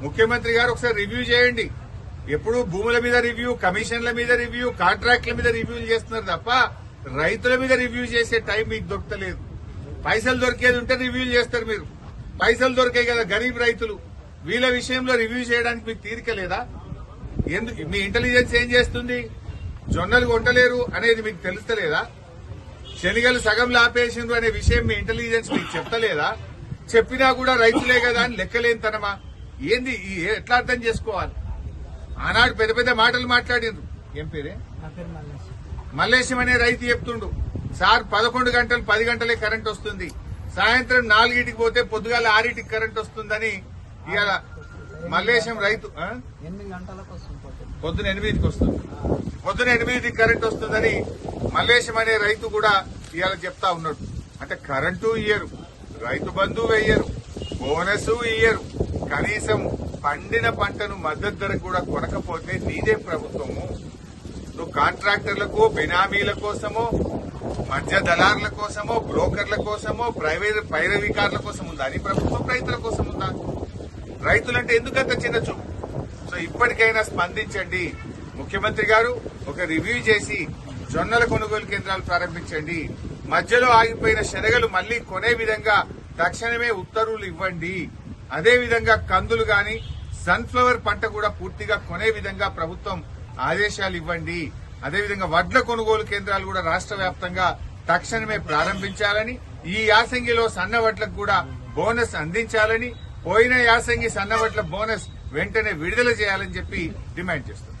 ముఖ్యమంత్రి గారు ఒకసారి రివ్యూ చేయండి. ఎప్పుడు భూముల మీద రివ్యూ, కమిషన్ల మీద రివ్యూ, కాంట్రాక్ట్ల మీద రివ్యూలు చేస్తున్నారు తప్ప రైతుల మీద రివ్యూ చేసే టైం మీకు దొరకలేదు. పైసలు దొరికేది ఉంటే రివ్యూలు చేస్తారు మీరు. పైసలు దొరికాయి కదా గరీబ్ రైతులు, వీళ్ళ విషయంలో రివ్యూ చేయడానికి మీకు తీరిక లేదా? ఎందుకు మీ ఇంటెలిజెన్స్ ఏం చేస్తుంది? జొన్నలు కొంటలేరు అనేది మీకు తెలుస్తలేదా? శనిగలు సగంలో ఆపేసిండ్రు అనే విషయం మీ ఇంటెలిజెన్స్ మీకు చెప్తలేదా? చెప్పినా కూడా రైతులే కదా అని లెక్కలేనితనమా? ఏంది ఎట్లా అర్థం చేసుకోవాలి? ఆనాడు పెద్ద పెద్ద మాటలు మాట్లాడిండ్రు. ఏం పేరే? మల్లేశం అనే రైతు చెప్తుండు, సార్ 11 గంటలు 10 గంటలే కరెంట్ వస్తుంది, సాయంత్రం 4కి పోతే పొద్దుగాల 6కి కరెంట్ వస్తుందని. ఇవాళ మల్లేశం రైతు పొద్దున 8కి వస్తుంది, పొద్దున 8కి కరెంట్ వస్తుందని మల్లేశం అనే రైతు కూడా ఇవాళ చెప్తా ఉన్నాడు. అంటే కరెంటు ఇయ్యరు, రైతు బంధు వెయ్యరు, బోనస్ ఇయ్యరు, కనీసం పండిన పంటను మద్దతు ధర కూడా కొనకపోతే నీదే ప్రభుత్వము. నువ్వు కాంట్రాక్టర్లకు, బినామీల కోసమో, మధ్య దళారుల కోసమో, బ్రోకర్ల కోసమో, పైరవికారుల కోసం ఉందా నీ ప్రభుత్వం? రైతుల కోసం ఉందా? రైతులంటే ఎందుకంత చిన్న చూపు? సో ఇప్పటికైనా స్పందించండి. ముఖ్యమంత్రి గారు ఒక రివ్యూ చేసి జొన్నల కొనుగోలు కేంద్రాలు ప్రారంభించండి. మధ్యలో ఆగిపోయిన శనగలు మళ్లీ కొనే విధంగా తక్షణమే ఉత్తర్వులు ఇవ్వండి. అదేవిధంగా కందులు గాని, సన్ఫ్లవర్ పంట కూడా పూర్తిగా కొనే విధంగా ప్రభుత్వం ఆదేశాలు ఇవ్వండి. అదేవిధంగా వడ్ల కొనుగోలు కేంద్రాలు కూడా రాష్ట్ర వ్యాప్తంగా తక్షణమే ప్రారంభించాలని, ఈ యాసంగిలో సన్న వడ్లకు కూడా బోనస్ అందించాలని, పోయిన యాసంగి సన్న వడ్ల బోనస్ వెంటనే విడుదల చేయాలని చెప్పి డిమాండ్ చేస్తున్నారు.